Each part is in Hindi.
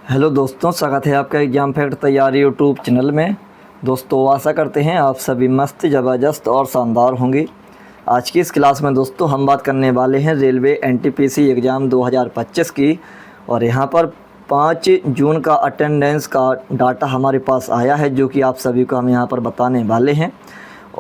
हेलो दोस्तों, स्वागत है आपका एग्ज़ाम फैक्ट तैयारी यूट्यूब चैनल में। दोस्तों आशा करते हैं आप सभी मस्त, ज़बरदस्त और शानदार होंगे। आज की इस क्लास में दोस्तों हम बात करने वाले हैं रेलवे एनटीपीसी एग्ज़ाम 2025 की। और यहाँ पर 5 जून का अटेंडेंस का डाटा हमारे पास आया है, जो कि आप सभी को हम यहाँ पर बताने वाले हैं।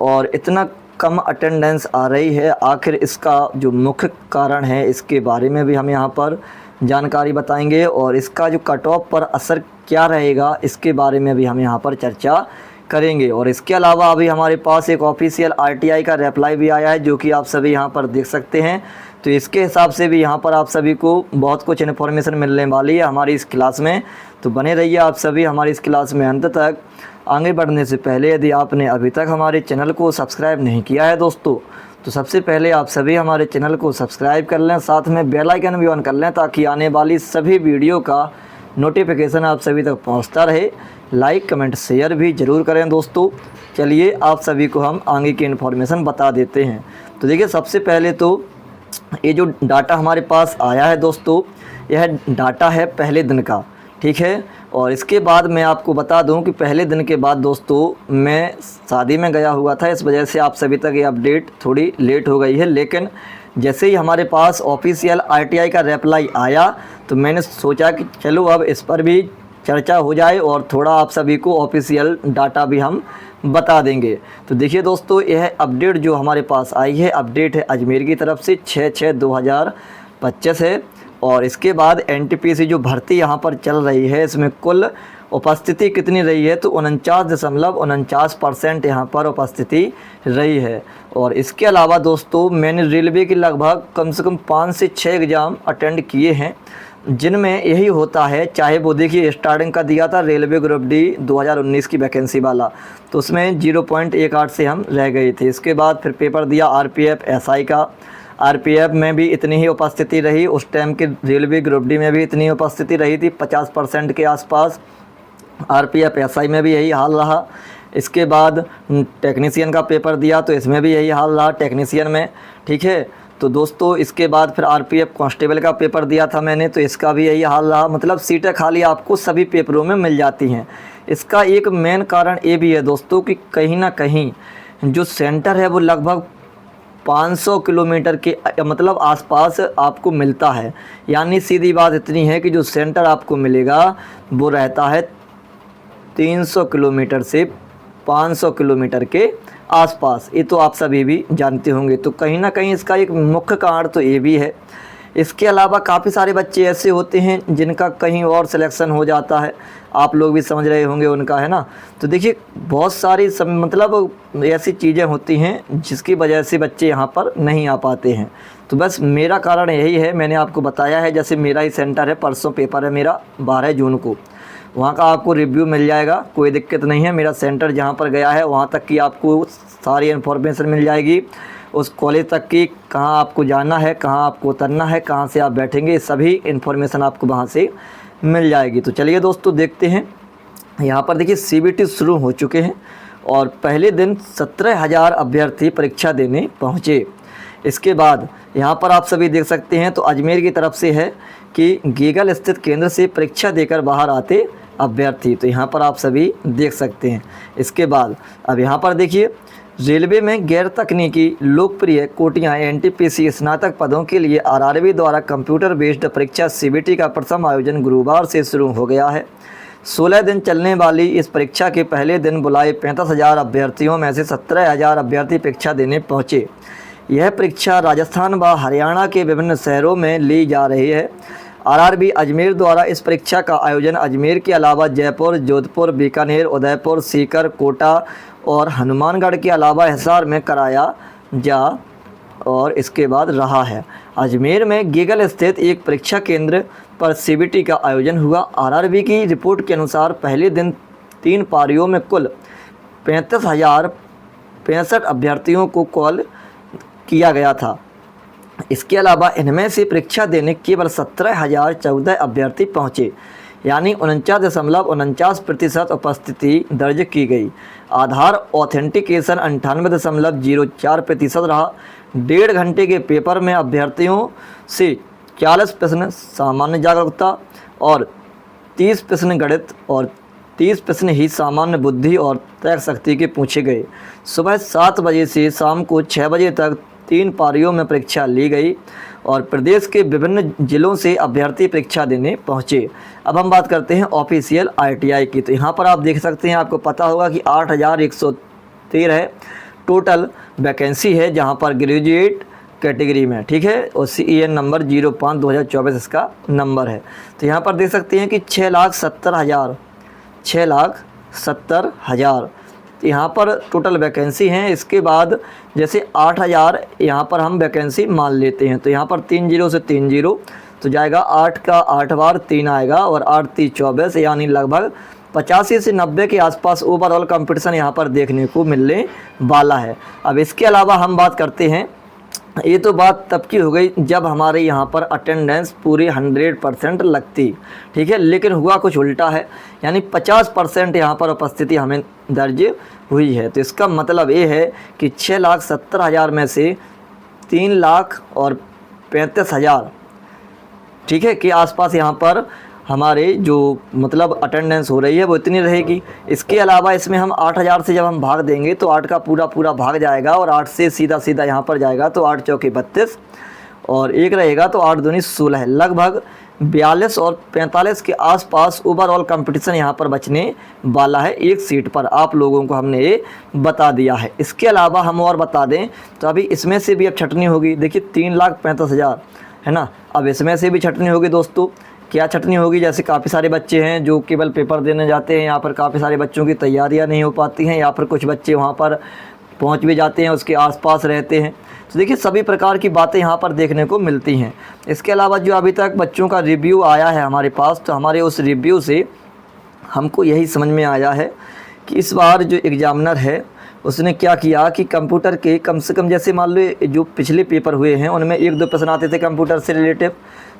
और इतना कम अटेंडेंस आ रही है, आखिर इसका जो मुख्य कारण है इसके बारे में भी हम यहाँ पर जानकारी बताएंगे। और इसका जो कट ऑफ पर असर क्या रहेगा इसके बारे में भी हम यहाँ पर चर्चा करेंगे। और इसके अलावा अभी हमारे पास एक ऑफिशियल आरटीआई का रिप्लाई भी आया है, जो कि आप सभी यहाँ पर देख सकते हैं। तो इसके हिसाब से भी यहाँ पर आप सभी को बहुत कुछ इन्फॉर्मेशन मिलने वाली है हमारी इस क्लास में। तो बने रहिए आप सभी हमारी इस क्लास में अंत तक। आगे बढ़ने से पहले यदि आपने अभी तक हमारे चैनल को सब्सक्राइब नहीं किया है दोस्तों, तो सबसे पहले आप सभी हमारे चैनल को सब्सक्राइब कर लें, साथ में बेल आइकन भी ऑन कर लें, ताकि आने वाली सभी वीडियो का नोटिफिकेशन आप सभी तक पहुंचता रहे। लाइक कमेंट शेयर भी ज़रूर करें दोस्तों। चलिए आप सभी को हम आगे की इन्फॉर्मेशन बता देते हैं। तो देखिए, सबसे पहले तो ये जो डाटा हमारे पास आया है दोस्तों, यह डाटा है पहले दिन का, ठीक है। और इसके बाद मैं आपको बता दूं कि पहले दिन के बाद दोस्तों मैं शादी में गया हुआ था, इस वजह से आप सभी तक ये अपडेट थोड़ी लेट हो गई है। लेकिन जैसे ही हमारे पास ऑफिशियल आरटीआई का रिप्लाई आया, तो मैंने सोचा कि चलो अब इस पर भी चर्चा हो जाए और थोड़ा आप सभी को ऑफिशियल डाटा भी हम बता देंगे। तो देखिए दोस्तों, यह अपडेट जो हमारे पास आई है, अपडेट है अजमेर की तरफ से 6/6/2025 है। और इसके बाद एनटीपीसी जो भर्ती यहाँ पर चल रही है, इसमें कुल उपस्थिति कितनी रही है, तो 49.49% यहाँ पर उपस्थिति रही है। और इसके अलावा दोस्तों मैंने रेलवे के लगभग कम से कम 5 से 6 एग्ज़ाम अटेंड किए हैं, जिनमें यही होता है। चाहे वो देखिए, स्टार्टिंग का दिया था रेलवे ग्रुप डी 2019 की वैकेंसी वाला, तो उसमें 0.18 से हम रह गए थे। इसके बाद फिर पेपर दिया आरपीएफ एसआई का, आरपीएफ में भी इतनी ही उपस्थिति रही। उस टाइम के रेलवे ग्रुप डी में भी इतनी उपस्थिति रही थी, 50% के आसपास। आरपीएफ एसआई में भी यही हाल रहा। इसके बाद टेक्नीशियन का पेपर दिया, तो इसमें भी यही हाल रहा टेक्नीशियन में, ठीक है। तो दोस्तों इसके बाद फिर आरपीएफ कांस्टेबल का पेपर दिया था मैंने, तो इसका भी यही हाल रहा। मतलब सीटें खाली आपको सभी पेपरों में मिल जाती हैं। इसका एक मेन कारण ये भी है दोस्तों कि कहीं ना कहीं जो सेंटर है वो लगभग 500 किलोमीटर के मतलब आसपास आपको मिलता है। यानी सीधी बात इतनी है कि जो सेंटर आपको मिलेगा वो रहता है 300 किलोमीटर से 500 किलोमीटर के आसपास। ये तो आप सभी भी जानते होंगे। तो कहीं ना कहीं इसका एक मुख्य कारण तो ये भी है। इसके अलावा काफ़ी सारे बच्चे ऐसे होते हैं जिनका कहीं और सिलेक्शन हो जाता है, आप लोग भी समझ रहे होंगे उनका, है ना। तो देखिए, बहुत सारी मतलब ऐसी चीज़ें होती हैं जिसकी वजह से बच्चे यहाँ पर नहीं आ पाते हैं। तो बस मेरा कारण यही है, मैंने आपको बताया है। जैसे मेरा ही सेंटर है, परसों पेपर है मेरा 12 जून को, वहाँ का आपको रिव्यू मिल जाएगा, कोई दिक्कत नहीं है। मेरा सेंटर जहाँ पर गया है वहाँ तक की आपको सारी इन्फॉर्मेशन मिल जाएगी, उस कॉलेज तक की, कहाँ आपको जाना है, कहाँ आपको उतरना है, कहाँ से आप बैठेंगे, सभी इन्फॉर्मेशन आपको वहाँ से मिल जाएगी। तो चलिए दोस्तों देखते हैं। यहाँ पर देखिए सीबीटी शुरू हो चुके हैं और पहले दिन 17,000 अभ्यर्थी परीक्षा देने पहुँचे। इसके बाद यहाँ पर आप सभी देख सकते हैं, तो अजमेर की तरफ से है कि गीगल स्थित केंद्र से परीक्षा देकर बाहर आते अभ्यर्थी, तो यहाँ पर आप सभी देख सकते हैं। इसके बाद अब यहाँ पर देखिए, रेलवे में गैर तकनीकी लोकप्रिय कोटियाँ एनटीपीसी स्नातक पदों के लिए आरआरबी द्वारा कंप्यूटर बेस्ड परीक्षा सीबीटी का प्रथम आयोजन गुरुवार से शुरू हो गया है। 16 दिन चलने वाली इस परीक्षा के पहले दिन बुलाए 35,000 अभ्यर्थियों में से 17,000 अभ्यर्थी परीक्षा देने पहुँचे। यह परीक्षा राजस्थान व हरियाणा के विभिन्न शहरों में ली जा रही है। आरआरबी अजमेर द्वारा इस परीक्षा का आयोजन अजमेर के अलावा जयपुर, जोधपुर, बीकानेर, उदयपुर, सीकर, कोटा और हनुमानगढ़ के अलावा हिसार में कराया जा और इसके बाद रहा है। अजमेर में गीगल स्थित एक परीक्षा केंद्र पर सीबीटी का आयोजन हुआ। आरआरबी की रिपोर्ट के अनुसार पहले दिन 3 पारियों में कुल 35,065 अभ्यर्थियों को कॉल किया गया था। इसके अलावा इनमें से परीक्षा देने केवल 17,014 अभ्यर्थी पहुँचे, यानी 49.49% उपस्थिति दर्ज की गई। आधार ऑथेंटिकेशन 98.04% रहा। 1.5 घंटे के पेपर में अभ्यर्थियों से 40 प्रश्न सामान्य जागरूकता और 30 प्रश्न गणित और 30 प्रश्न ही सामान्य बुद्धि और तर्क शक्ति के पूछे गए। सुबह 7 बजे से शाम को 6 बजे तक 3 पारियों में परीक्षा ली गई और प्रदेश के विभिन्न जिलों से अभ्यर्थी परीक्षा देने पहुंचे। अब हम बात करते हैं ऑफिशियल ITI की। तो यहाँ पर आप देख सकते हैं, आपको पता होगा कि 8113 टोटल वैकेंसी है जहाँ पर ग्रेजुएट कैटेगरी में, ठीक है, और CEN नंबर 05/2024 इसका नंबर है। तो यहाँ पर देख सकते हैं कि 6,70,000 तो यहाँ पर टोटल वैकेंसी हैं। इसके बाद जैसे 8,000 यहाँ पर हम वैकेंसी मान लेते हैं, तो यहाँ पर 30 से 30 तो जाएगा 8 का 8 बार 3 आएगा और 8 3 24, यानी लगभग 85 से 90 के आसपास ओवरऑल कंपटीशन यहाँ पर देखने को मिलने वाला है। अब इसके अलावा हम बात करते हैं, ये तो बात तब की हो गई जब हमारे यहाँ पर अटेंडेंस पूरी 100% लगती, ठीक है, लेकिन हुआ कुछ उल्टा है, यानी 50% यहाँ पर उपस्थिति हमें दर्ज हुई है। तो इसका मतलब ये है कि 6,70,000 में से 3,35,000, ठीक है, के आसपास यहाँ पर हमारे जो मतलब अटेंडेंस हो रही है वो इतनी रहेगी। इसके अलावा इसमें हम 8,000 से जब हम भाग देंगे तो 8 का पूरा भाग जाएगा और 8 से सीधा यहाँ पर जाएगा, तो 8 चौके 32 और 1 रहेगा, तो 8 दूनी 16 है। लगभग 42 और 45 के आसपास ओवरऑल कंपटीशन यहाँ पर बचने वाला है एक सीट पर। आप लोगों को हमने ये बता दिया है। इसके अलावा हम और बता दें तो अभी इसमें से भी अब छटनी होगी। देखिए 3,35,000 है ना, अब इसमें से भी छटनी होगी दोस्तों। क्या छटनी होगी, जैसे काफ़ी सारे बच्चे हैं जो केवल पेपर देने जाते हैं, यहाँ पर काफ़ी सारे बच्चों की तैयारियाँ नहीं हो पाती हैं, या फिर कुछ बच्चे वहाँ पर पहुँच भी जाते हैं, उसके आसपास रहते हैं। तो देखिए सभी प्रकार की बातें यहाँ पर देखने को मिलती हैं। इसके अलावा जो अभी तक बच्चों का रिव्यू आया है हमारे पास, तो हमारे उस रिव्यू से हमको यही समझ में आया है कि इस बार जो एग्जामिनर है उसने क्या किया कि कंप्यूटर के कम से कम, जैसे मान लो जो पिछले पेपर हुए हैं उनमें 1-2 प्रश्न आते थे कंप्यूटर से रिलेटिव,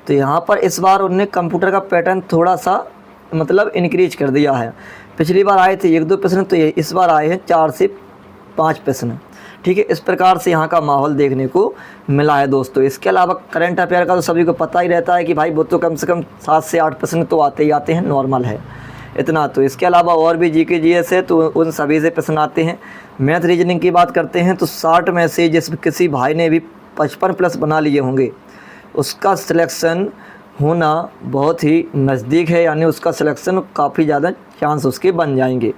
तो यहाँ पर इस बार उन्होंने कंप्यूटर का पैटर्न थोड़ा सा मतलब इनक्रीज कर दिया है। पिछली बार आए थे 1-2 प्रश्न, तो ये इस बार आए हैं 4 से 5 प्रश्न, ठीक है। इस प्रकार से यहाँ का माहौल देखने को मिला है दोस्तों। इसके अलावा करंट अफेयर का तो सभी को पता ही रहता है कि भाई वो तो कम से कम 7 से 8 प्रश्न तो आते ही आते हैं, नॉर्मल है इतना। तो इसके अलावा और भी GK GS है तो उन सभी से प्रश्न आते हैं। मैथ रीजनिंग की बात करते हैं तो 60 में से जिस किसी भाई ने भी 55+ बना लिए होंगे उसका सिलेक्शन होना बहुत ही नज़दीक है, यानी उसका सिलेक्शन काफ़ी ज़्यादा चांस उसके बन जाएंगे,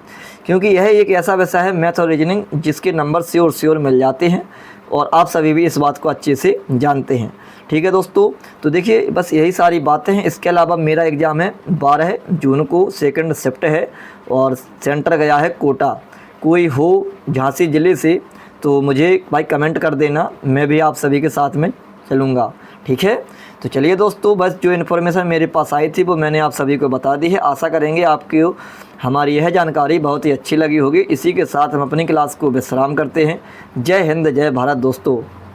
क्योंकि यह एक ऐसा विषय है मैथ और रीजनिंग जिसके नंबर श्योर मिल जाते हैं और आप सभी भी इस बात को अच्छे से जानते हैं, ठीक है दोस्तों। तो देखिए बस यही सारी बातें हैं। इसके अलावा मेरा एग्ज़ाम है 12 जून को, सेकंड शिफ्ट है और सेंटर गया है कोटा। कोई हो झांसी ज़िले से तो मुझे भाई कमेंट कर देना, मैं भी आप सभी के साथ में चलूँगा, ठीक है। तो चलिए दोस्तों, बस जो इन्फॉर्मेशन मेरे पास आई थी वो मैंने आप सभी को बता दी है। आशा करेंगे आपको हमारी यह जानकारी बहुत ही अच्छी लगी होगी। इसी के साथ हम अपनी क्लास को विश्राम करते हैं। जय हिंद, जय भारत दोस्तों।